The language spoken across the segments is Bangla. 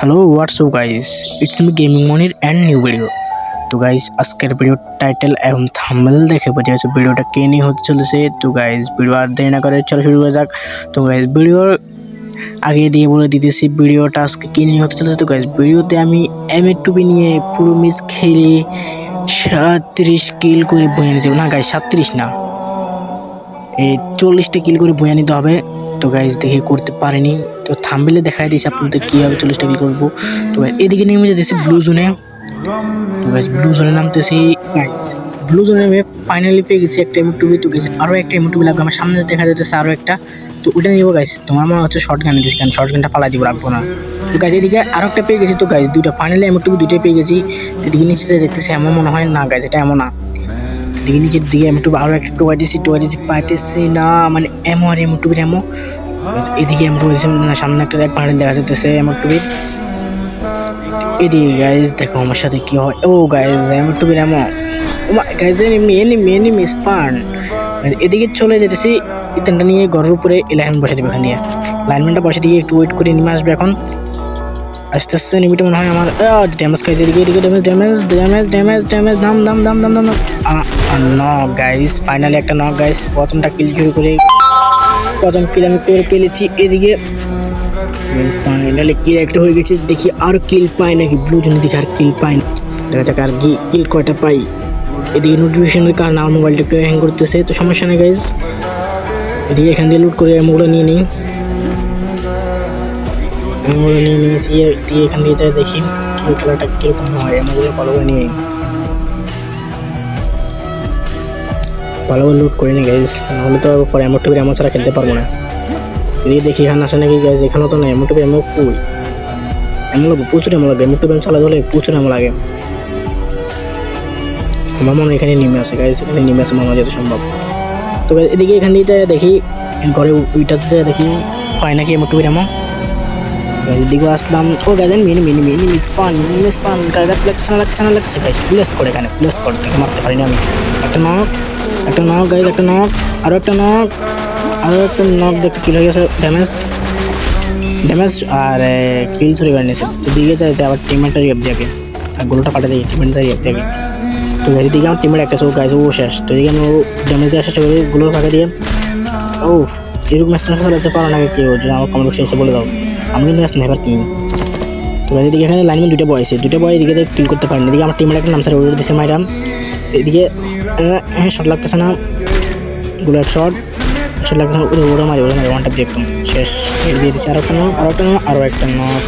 Hello WhatsApp guys, it's me gaming Monir and new video. তো গাইস, আজকের ভিডিওর টাইটেল এবং থাম্বনেল দেখে বোঝা গেছে ভিডিওটা কে নিয়ে হতে চলেছে। তো গাইস, ভিডিও আর দেরি না করে চলো শুরু করা যাক। তো গাইস, ভিডিওর আগে দিয়ে বলে দিতেছি ভিডিওটা আজকে কে নিয়ে হতে চলেছে। তো গাইস, ভিডিওতে আমি M8 নিয়ে পুরো ম্যাচ খেলে 37 কিল করে বয়ে নিতে হবে। না গাইস, 37 না, এই 40টা কিল করে বয়ে নিতে হবে। তো গাইস, দেখে করতে পারিনি, তো থাম্বনেলে দেখাই দিয়েছি আপনাদের কীভাবে 40টা কিল করবো। তো এদিকে নেমে যেতেছি ব্লু জোনে। তো গাইস, ব্লু জোনে নামতেছি। গাইস, ব্লু জোনে আমি ফাইনালি পেয়ে গেছি একটা M2। তো গাইস, আরও একটা M2 লাগবে আমার সামনে, দেখা যাচ্ছে আরও একটা। তো ওটা নিব গাইস। তোমার মনে হচ্ছে শর্ট গান দিচ্ছি, কারণ শর্ট গানটা পালাই দিব, রাখবো না। তো গাইস, এদিকে আরও একটা পেয়ে গেছি। তো গাইস, দুইটা ফাইনালি M2 দুইটাই পেয়ে গেছি। তো এদিকে নিচে দেখতেছি এমন মনে হয় না গাইস, এটা এমন না। দিকে নিচের দিকে M2 আরও একটা টোয়া দিয়েছি পাইতেছি না, মানে এমো আর M2 এমো। এদিকে M2 সামনে একটা এক পাহাড়ে দেখা যাচ্ছে M2। এদিকে গাইজ দেখো আমার সাথে কি হয়। ও গাইজ, M2 এমো, গাইজ এনিমি স্পান। এদিকে চলে যেতেছি, ইতেনটা নিয়ে ঘরের উপরে লাইনমেন্ট বসে দিবে। এখান দিয়ে লাইনমেন্টটা বসে দিয়ে একটু ওয়েট করে নেমে আসবে। এখন আস্তে আস্তে নিমিটা মনে হয় আমার ড্যামেজ খাইছে। এদিকে ড্যামেজ দাম নক গাইস, ফাইনালি একটা নক গাইস। প্রথমটা কিল শুরু করে প্রথম কিল আমি করে পেলেছি। এদিকে ফাইনালি কিল একটা হয়ে গেছে, দেখি আর কিল পাই নাকি ব্লু জোনে, দেখি আর কিল পাই না, দেখা যাক আর কিল কয়টা পাই। এদিকে নোটিফিকেশনের কারণে আমার মোবাইলটা একটু হ্যাং করতেছে, তো সমস্যা নেই গাইস। এদিকে এখান দিয়ে লুট করে এমগুলো নিয়ে নিই, এখান দিয়ে যাই, দেখি খেলাটা কিরকম হয়। এমগুলো ভালো করে নিয়ে ভালো করে লুট করে নি গাইজ, নাহলে তো পরে M2 এমন ছাড়া খেলতে পারবো না। এদিকে দেখি এখানে আসে নাকি গাইজ, এখানেও তো না M2 এমন কই, এমন লাগবে প্রচুর এমন লাগে। M2 চালাতে হলে প্রচুর এমন লাগে। আমার মনে হয় এখানে নেমে আসে গাইজ, এখানে নেমে আসে মনে হয় যত সম্ভব। তো এদিকে এখান দিয়ে দেখি ঘরে উইটাতে দেখি পাই নাকি M2 এমন। এদিকে আসলাম, ও গাইজ মিনি স্পান লাগছে গাইজ। প্লেস করে এখানে প্লেস করে মারতে পারিনি আমি। একটা নক গাইজ, একটা নক, আরও একটা নক দেখতে কিল হয়ে গেছে। ড্যামেজ আর কিল চুরি করে নিয়েছে। তো দিকে যায় যে আবার টিমমেটটা রিয়াপ দিয়ে আর গোলটা পাঠা দিই, টিমমেট যায় রিয়াপ দিয়ে। তো এদিকে আমার টিমমেট একটা চোখ গাইছে, ও শেষ। তো এদিকে আমি ড্যামেজ দেওয়ার চেষ্টা করি গোলোর ফাঁকা দিয়ে। ও এরকম ম্যাচ চালাতে পারো না কেউ, যদি আমার কমেন্ট বক্সে এসে বলে দাও, আমি কিন্তু ম্যাচ নেবার কিনি। তো এদিকে এখানে লাইনম্যান দুটো বয় এদিকে কিল করতে পারেনি। এদিকে আমার টিমমেট একটা নাম স্যার ওদের দিচ্ছে মাইরাম। এদিকে শট লাগতেছে না, বুলেট শট লাগতেছে না, ওরা মারি ওয়ান ট্যাপ দিয়ে একদম শেষ দিয়ে দিচ্ছে। আরও একটা নক।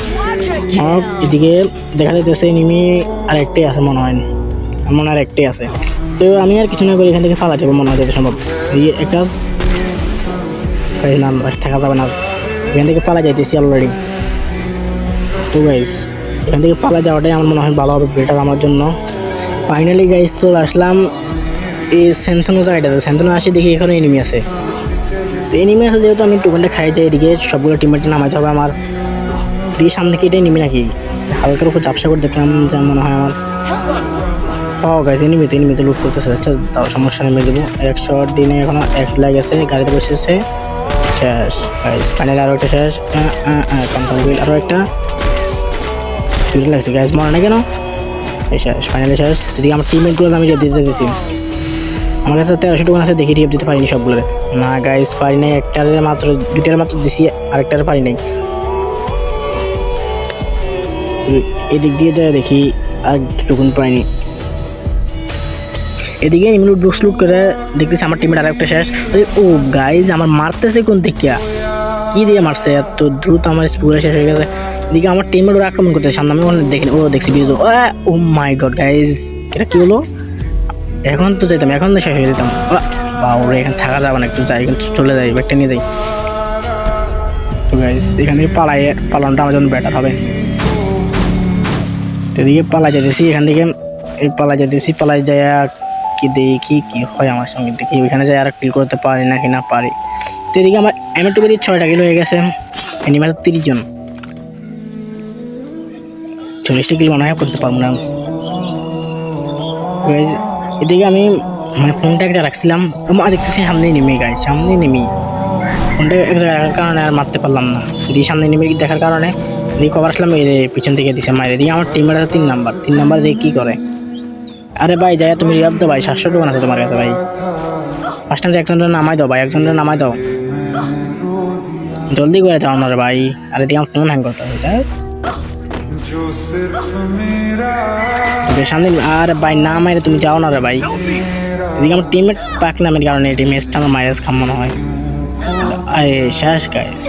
এদিকে দেখা যাচ্ছে এনিমি আর একটাই আছে মনে হয়, আর একটাই আছে। তো আমি আর কিছু না করে এখান থেকে ফালা যাবো মনে হয় যত সম্ভব। এই একটা না থাকা যাবে না, এখান থেকে পালা যাইতেছি অলরেডি। তো গাইস, এখান থেকে পালা যাওয়াটাই আমার মনে হয় ভালো হবে, বেটার আমার জন্য। ফাইনালি গাইস চলে আসলাম এই স্যান্থনো জায়গাটাতে। স্যান্থনো আসি দেখি এখানে এনিমি আছে। তো এনিমি আছে যেহেতু আমি টোকেনটা খাই যাই, এদিকে সবগুলো টিমমেটে নামাইতে হবে আমার। দিয়ে সামনে থেকে এটাই এনিমি নাকি হালকার উপর ঝাপসা করে দেখলাম, যা মনে হয় আমার। গাইস, এনিমিতে লুট করতেছে। আচ্ছা তাও সমস্যা নেমে দেবো। 100 দিনে এখনো 100 লাগে আছে, গাড়িতে বসেছে শেষ গাইস। ফাইনালি আরও একটা শেষ, কনফার্ম আরও একটা দুটো লাগছে গাইস, মনে না কেন শেষ, ফাইনালি শেষ। যদি আমার টিমমেটগুলো আমি রিপ দিতে চাইছি, আমার কাছে 1300 টোকেন আছে, দেখি রিপ দিতে পারিনি সবগুলো না গাইস, পারি নাই। দুইটার মাত্র দিছি, আরেকটার পারি নাই। তো এদিক দিয়ে যায় দেখি আর টোকেন পাইনি। এদিকে লুট করে দেখতেছি আমার টিমের আরেকটা শেষ। ও গাইজ, আমার মারতেছে কোন দিকে, কি দিয়ে মারছে এত দ্রুত, আমার পুরো শেষ হয়ে গেছে। এদিকে আমার টিমের ওরা আক্রমণ করতেছে সামনে, আমি ওখানে দেখিনি। দেখছি বিজু, ও মাই গড গাইজ, এটা কি হলো? এখন তো যেতাম, এখন তো শেষ হয়ে যেতাম। ওরা এখানে থাকা যাবে না, একটু যাই, কিন্তু চলে যাই, ব্যাগটা নিয়ে যাই। তো গাইজ, এখান থেকে পালানোটা আমার জন্য বেটার হবে। তো এদিকে পালাই যেতেছি, পালাই যায় কি দেখি কি হয় আমার সঙ্গে, দেখি ওইখানে যাই আর কিল করতে পারি নাকি না পারি। তো এদিকে আমার M2 6টা কিল হয়ে গেছে, এনিমি 30 জন, 40টা কিল মনে হয় করতে পারবো না। এদিকে আমি মানে ফোনটা এক জায়গায় রাখছিলাম, দেখতেছি সামনেই ফোনটা এক জায়গায় রাখার কারণে আর মারতে পারলাম না। যদি সামনে নেমে দেখার কারণে এদিকে কভার আসলাম পিছন থেকে দিছে মাইরে দিয়ে আমার টিমের আছে 3 নাম্বার দিয়ে কি করে আরে ভাই যাই তুমি রিয়াব দাও ভাই 700 টোকন আছে তোমার কাছে ভাই ফার্স্ট টাইম একজনের নামাই দাও ভাই একজনের নামাই দাও জলদি করে যাও না রে ভাই আরে দিয়ে আমার ফোন হ্যাং করতে হবে সামনে আর ভাই না মাইরে তুমি যাও না রে ভাই এদিকে আমার টিমমেট পাক নামের কারণে এই ম্যাচটা আমার মাইরাস খাম মনে হয় শেষ গাইস